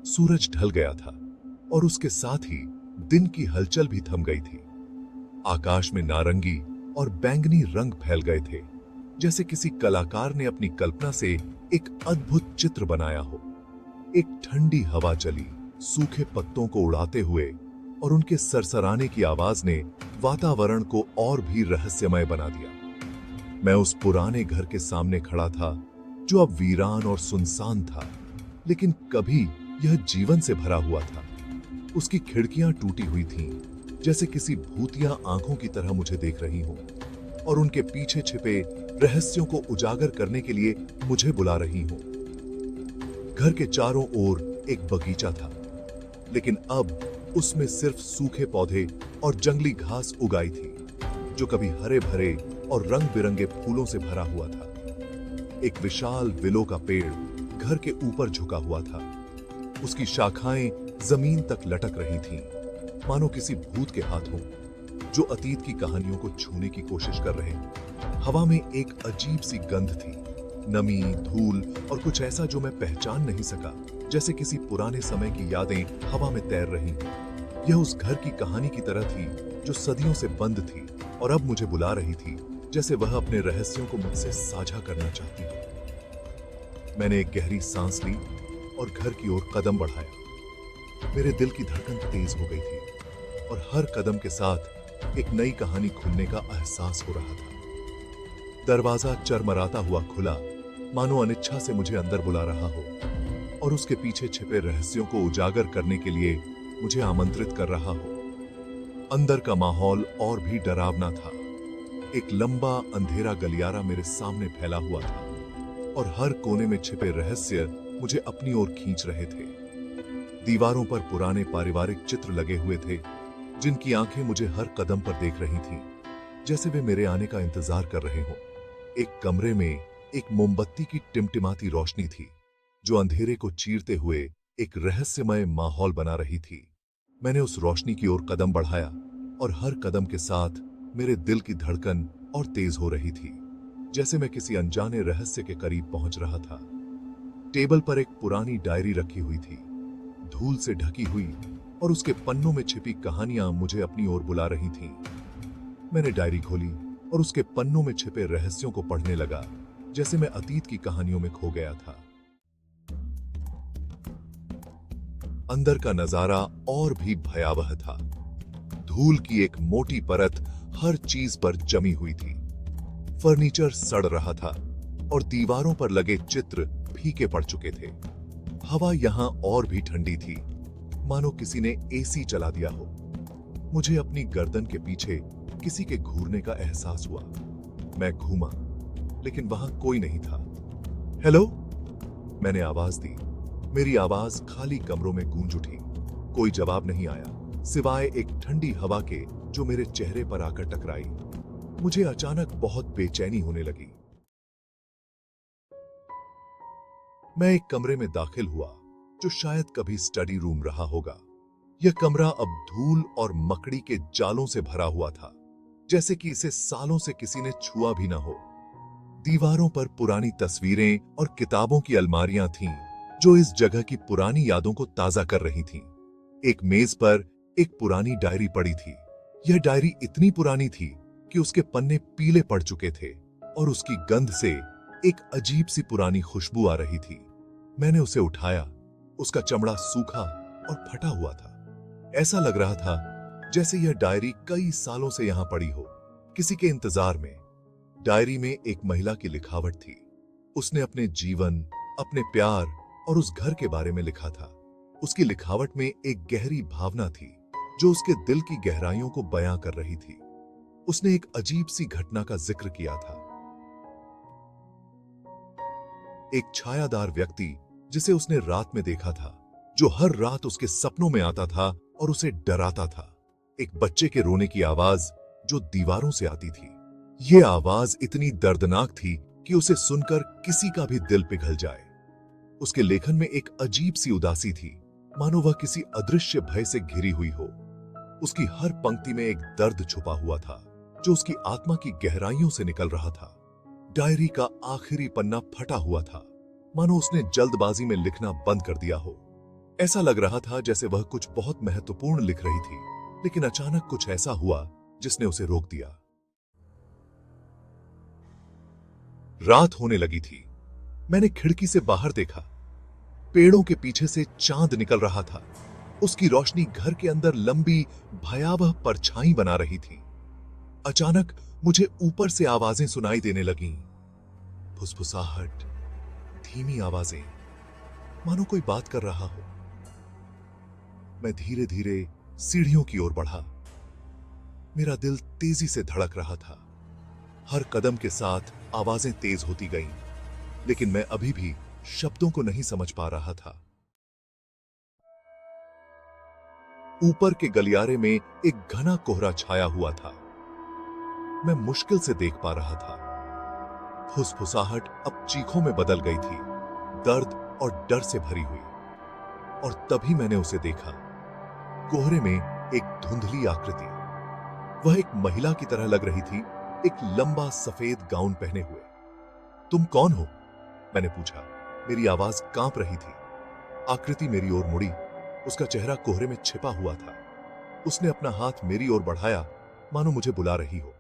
सूरज ढल गया था और उसके साथ ही दिन की हलचल भी थम गई थी। आकाश में नारंगी और बैंगनी रंग फैल गए थे, जैसे किसी कलाकार ने अपनी कल्पना से एक अद्भुत चित्र बनाया हो। एक ठंडी हवा चली, सूखे पत्तों को उड़ाते हुए, और उनके सरसराने की आवाज ने वातावरण को और भी रहस्यमय बना दिया। मैं उस पुराने घर के सामने खड़ा था, जो अब वीरान और सुनसान था, लेकिन कभी यह जीवन से भरा हुआ था। उसकी खिड़कियां टूटी हुई थीं, जैसे किसी भूतिया आंखों की तरह मुझे देख रही हों, और उनके पीछे छिपे रहस्यों को उजागर करने के लिए मुझे बुला रही हों। घर के चारों ओर एक बगीचा था, लेकिन अब उसमें सिर्फ सूखे पौधे और जंगली घास उगाई थी, जो कभी हरे भरे और रंग बिरंगे फूलों से भरा हुआ था। एक विशाल विलो का पेड़ घर के ऊपर झुका हुआ था। उसकी शाखाएं जमीन तक लटक रही थीं, मानो किसी भूत के हाथों, जो अतीत की कहानियों को छूने की कोशिश कर रहे हैं। हवा में एक अजीब सी गंध थी, नमी, धूल और कुछ ऐसा जो मैं पहचान नहीं सका, जैसे किसी पुराने समय की यादें हवा में तैर रही। यह उस घर की कहानी की तरह थी, जो सदियों से बंद थी और अब मुझे बुला रही थी, जैसे वह अपने रहस्यों को मुझसे साझा करना चाहती हो। मैंने एक गहरी सांस ली और घर की ओर कदम बढ़ाया। मेरे दिल की धड़कन तेज हो गई थी और हर कदम के साथ एक नई कहानी खुलने का एहसास हो रहा था। दरवाजा चरमराता हुआ खुला, मानो अनिच्छा से मुझे अंदर बुला रहा हो, और उसके पीछे छिपे रहस्यों को उजागर करने के लिए मुझे आमंत्रित कर रहा हो। अंदर का माहौल और भी डरावना था। एक लंबा अंधेरा गलियारा मेरे सामने फैला हुआ था, और हर कोने में छिपे रहस्य मुझे अपनी ओर खींच रहे थे। दीवारों पर पुराने पारिवारिक चित्र लगे हुए थे, जिनकी आंखें मुझे हर कदम पर देख रही थीं, जैसे वे मेरे आने का इंतजार कर रहे हों। एक कमरे में एक मोमबत्ती की टिमटिमाती रोशनी थी, जो अंधेरे को चीरते हुए एक रहस्यमय माहौल बना रही थी। मैंने उस रोशनी की ओर कदम बढ़ाया, और हर कदम के साथ मेरे दिल की धड़कन और तेज हो रही थी, जैसे मैं किसी अनजाने रहस्य के करीब पहुंच रहा था। टेबल पर एक पुरानी डायरी रखी हुई थी, धूल से ढकी हुई, और उसके पन्नों में छिपी कहानियां मुझे अपनी ओर बुला रही थीं। मैंने डायरी खोली और उसके पन्नों में छिपे रहस्यों को पढ़ने लगा, जैसे मैं अतीत की कहानियों में खो गया था। अंदर का नजारा और भी भयावह था। धूल की एक मोटी परत हर चीज पर जमी हुई थी। फर्नीचर सड़ रहा था और दीवारों पर लगे चित्र फीके पड़ चुके थे। हवा यहां और भी ठंडी थी, मानो किसी ने एसी चला दिया हो। मुझे अपनी गर्दन के पीछे किसी के घूरने का एहसास हुआ। मैं घूमा, लेकिन वहां कोई नहीं था। हेलो, मैंने आवाज दी। मेरी आवाज खाली कमरों में गूंज उठी। कोई जवाब नहीं आया, सिवाय एक ठंडी हवा के जो मेरे चेहरे पर आकर टकराई। मुझे अचानक बहुत बेचैनी होने लगी। मैं एक कमरे में दाखिल हुआ, जो शायद कभी स्टडी रूम रहा होगा। यह कमरा अब धूल और मकड़ी के जालों से भरा हुआ था, जैसे कि इसे सालों से किसी ने छुआ भी ना हो। दीवारों पर पुरानी तस्वीरें और किताबों की अलमारियां थीं, जो इस जगह की पुरानी यादों को ताजा कर रही थीं। एक मेज पर एक पुरानी डायरी पड़ी थी। यह डायरी इतनी पुरानी थी कि उसके पन्ने पीले पड़ चुके थे, और उसकी गंध से एक अजीब सी पुरानी खुशबू आ रही थी। मैंने उसे उठाया। उसका चमड़ा सूखा और फटा हुआ था। ऐसा लग रहा था जैसे यह डायरी कई सालों से यहां पड़ी हो, किसी के इंतजार में। डायरी में एक महिला की लिखावट थी। उसने अपने जीवन, अपने प्यार और उस घर के बारे में लिखा था। उसकी लिखावट में एक गहरी भावना थी, जो उसके दिल की गहराइयों को बयां कर रही थी। उसने एक अजीब सी घटना का जिक्र किया था। एक छायादार व्यक्ति जिसे उसने रात में देखा था, जो हर रात उसके सपनों में आता था और उसे डराता था। एक बच्चे के रोने की आवाज जो दीवारों से आती थी। यह आवाज इतनी दर्दनाक थी कि उसे सुनकर किसी का भी दिल पिघल जाए। उसके लेखन में एक अजीब सी उदासी थी, मानो वह किसी अदृश्य भय से घिरी हुई हो। उसकी हर पंक्ति में एक दर्द छुपा हुआ था, जो उसकी आत्मा की गहराइयों से निकल रहा था। डायरी का आखिरी पन्ना फटा हुआ था, मानो उसने जल्दबाजी में लिखना बंद कर दिया हो। ऐसा लग रहा था जैसे वह कुछ बहुत महत्वपूर्ण लिख रही थी, लेकिन अचानक कुछ ऐसा हुआ जिसने उसे रोक दिया। रात होने लगी थी। मैंने खिड़की से बाहर देखा। पेड़ों के पीछे से चांद निकल रहा था। उसकी रोशनी घर के अंदर लंबी भयावह परछाई बना रही थी। अचानक मुझे ऊपर से आवाजें सुनाई देने लगीं। फुसफुसाहट, धीमी आवाजें, मानो कोई बात कर रहा हो। मैं धीरे धीरे सीढ़ियों की ओर बढ़ा। मेरा दिल तेजी से धड़क रहा था। हर कदम के साथ आवाजें तेज होती गईं, लेकिन मैं अभी भी शब्दों को नहीं समझ पा रहा था। ऊपर के गलियारे में एक घना कोहरा छाया हुआ था। मैं मुश्किल से देख पा रहा था। फुसफुसाहट अब चीखों में बदल गई थी, दर्द और डर से भरी हुई। और तभी मैंने उसे देखा। कोहरे में एक धुंधली आकृति। वह एक महिला की तरह लग रही थी, एक लंबा सफेद गाउन पहने हुए। तुम कौन हो? मैंने पूछा। मेरी आवाज कांप रही थी। आकृति मेरी ओर मुड़ी। उसका चेहरा कोहरे में छिपा हुआ था। उसने अपना हाथ मेरी ओर बढ़ाया, मानो मुझे बुला रही हो।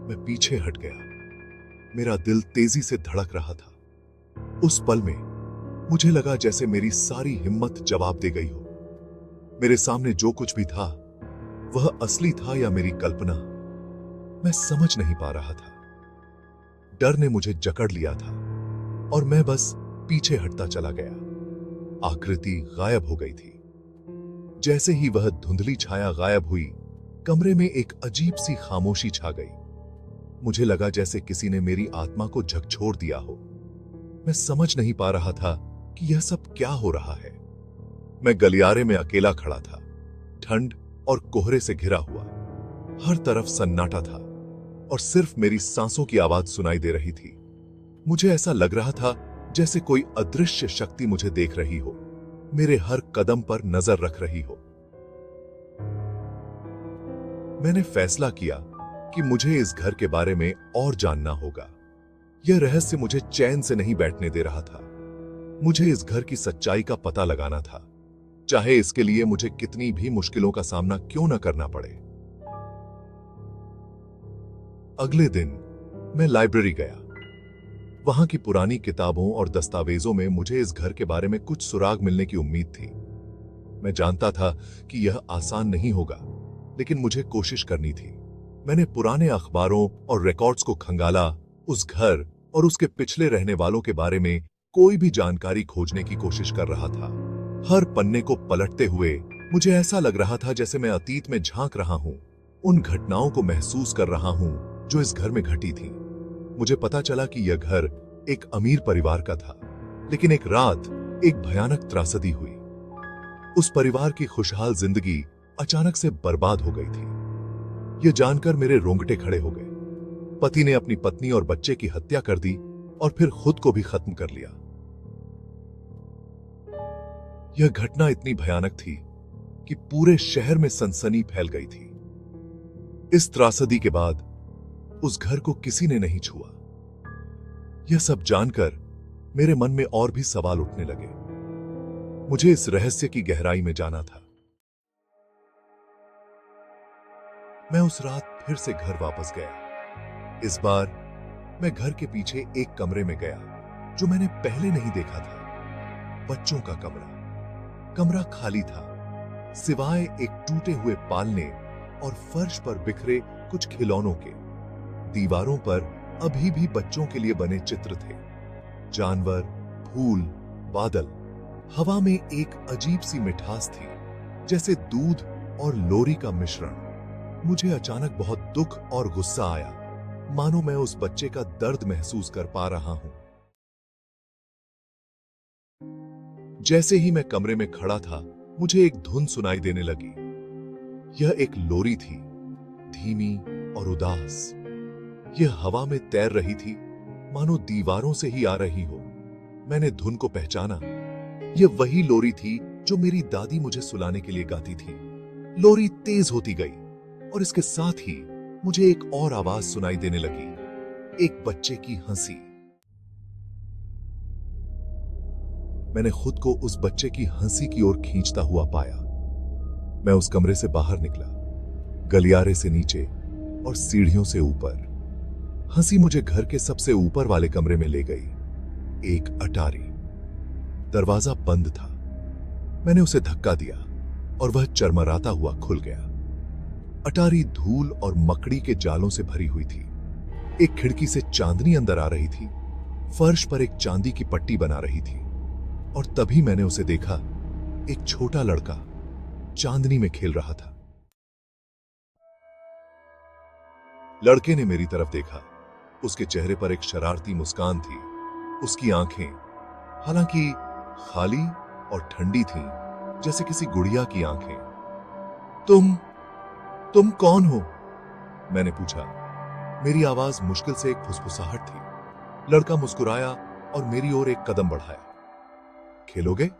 मैं पीछे हट गया। मेरा दिल तेजी से धड़क रहा था। उस पल में मुझे लगा जैसे मेरी सारी हिम्मत जवाब दे गई हो। मेरे सामने जो कुछ भी था, वह असली था या मेरी कल्पना, मैं समझ नहीं पा रहा था। डर ने मुझे जकड़ लिया था और मैं बस पीछे हटता चला गया। आकृति गायब हो गई थी। जैसे ही वह धुंधली छाया गायब हुई, कमरे में एक अजीब सी खामोशी छा गई। मुझे लगा जैसे किसी ने मेरी आत्मा को झकझोर दिया हो। मैं समझ नहीं पा रहा था कि यह सब क्या हो रहा है। मैं गलियारे में अकेला खड़ा था, ठंड और कोहरे से घिरा हुआ। हर तरफ सन्नाटा था और सिर्फ मेरी सांसों की आवाज सुनाई दे रही थी। मुझे ऐसा लग रहा था जैसे कोई अदृश्य शक्ति मुझे देख रही हो, मेरे हर कदम पर नजर रख रही हो। मैंने फैसला किया कि मुझे इस घर के बारे में और जानना होगा। यह रहस्य मुझे चैन से नहीं बैठने दे रहा था। मुझे इस घर की सच्चाई का पता लगाना था, चाहे इसके लिए मुझे कितनी भी मुश्किलों का सामना क्यों न करना पड़े। अगले दिन मैं लाइब्रेरी गया। वहां की पुरानी किताबों और दस्तावेजों में मुझे इस घर के बारे में कुछ सुराग मिलने की उम्मीद थी। मैं जानता था कि यह आसान नहीं होगा, लेकिन मुझे कोशिश करनी थी। मैंने पुराने अखबारों और रिकॉर्ड्स को खंगाला, उस घर और उसके पिछले रहने वालों के बारे में कोई भी जानकारी खोजने की कोशिश कर रहा था। हर पन्ने को पलटते हुए मुझे ऐसा लग रहा था जैसे मैं अतीत में झांक रहा हूं, उन घटनाओं को महसूस कर रहा हूं जो इस घर में घटी थी। मुझे पता चला कि यह घर एक अमीर परिवार का था, लेकिन एक रात एक भयानक त्रासदी हुई। उस परिवार की खुशहाल जिंदगी अचानक से बर्बाद हो गई थी। यह जानकर मेरे रोंगटे खड़े हो गए। पति ने अपनी पत्नी और बच्चे की हत्या कर दी और फिर खुद को भी खत्म कर लिया। यह घटना इतनी भयानक थी कि पूरे शहर में सनसनी फैल गई थी। इस त्रासदी के बाद उस घर को किसी ने नहीं छुआ। यह सब जानकर मेरे मन में और भी सवाल उठने लगे। मुझे इस रहस्य की गहराई में जाना था। मैं उस रात फिर से घर वापस गया। इस बार मैं घर के पीछे एक कमरे में गया जो मैंने पहले नहीं देखा था। बच्चों का कमरा। कमरा खाली था, सिवाय एक टूटे हुए पालने और फर्श पर बिखरे कुछ खिलौनों के। दीवारों पर अभी भी बच्चों के लिए बने चित्र थे। जानवर, फूल, बादल। हवा में एक अजीब सी मिठास थी, जैसे दूध और लोरी का मिश्रण। मुझे अचानक बहुत दुख और गुस्सा आया, मानो मैं उस बच्चे का दर्द महसूस कर पा रहा हूं। जैसे ही मैं कमरे में खड़ा था, मुझे एक धुन सुनाई देने लगी। यह एक लोरी थी, धीमी और उदास। यह हवा में तैर रही थी, मानो दीवारों से ही आ रही हो। मैंने धुन को पहचाना। यह वही लोरी थी जो मेरी दादी मुझे सुलाने के लिए गाती थी। लोरी तेज होती गई और इसके साथ ही मुझे एक और आवाज सुनाई देने लगी, एक बच्चे की हंसी। मैंने खुद को उस बच्चे की हंसी की ओर खींचता हुआ पाया। मैं उस कमरे से बाहर निकला, गलियारे से नीचे और सीढ़ियों से ऊपर। हंसी मुझे घर के सबसे ऊपर वाले कमरे में ले गई। एक अटारी। दरवाजा बंद था। मैंने उसे धक्का दिया और वह चरमराता हुआ खुल गया। अटारी धूल और मकड़ी के जालों से भरी हुई थी। एक खिड़की से चांदनी अंदर आ रही थी। फर्श पर एक चांदी की पट्टी बना रही थी और तभी मैंने उसे देखा। एक छोटा लड़का चांदनी में खेल रहा था। लड़के ने मेरी तरफ देखा। उसके चेहरे पर एक शरारती मुस्कान थी। उसकी आंखें, हालांकि खाली और ठंडी थीं, जैसे किसी गुड़िया की आंखें। तुम कौन हो? मैंने पूछा। मेरी आवाज मुश्किल से एक फुसफुसाहट थी। लड़का मुस्कुराया और मेरी ओर एक कदम बढ़ाया। खेलोगे?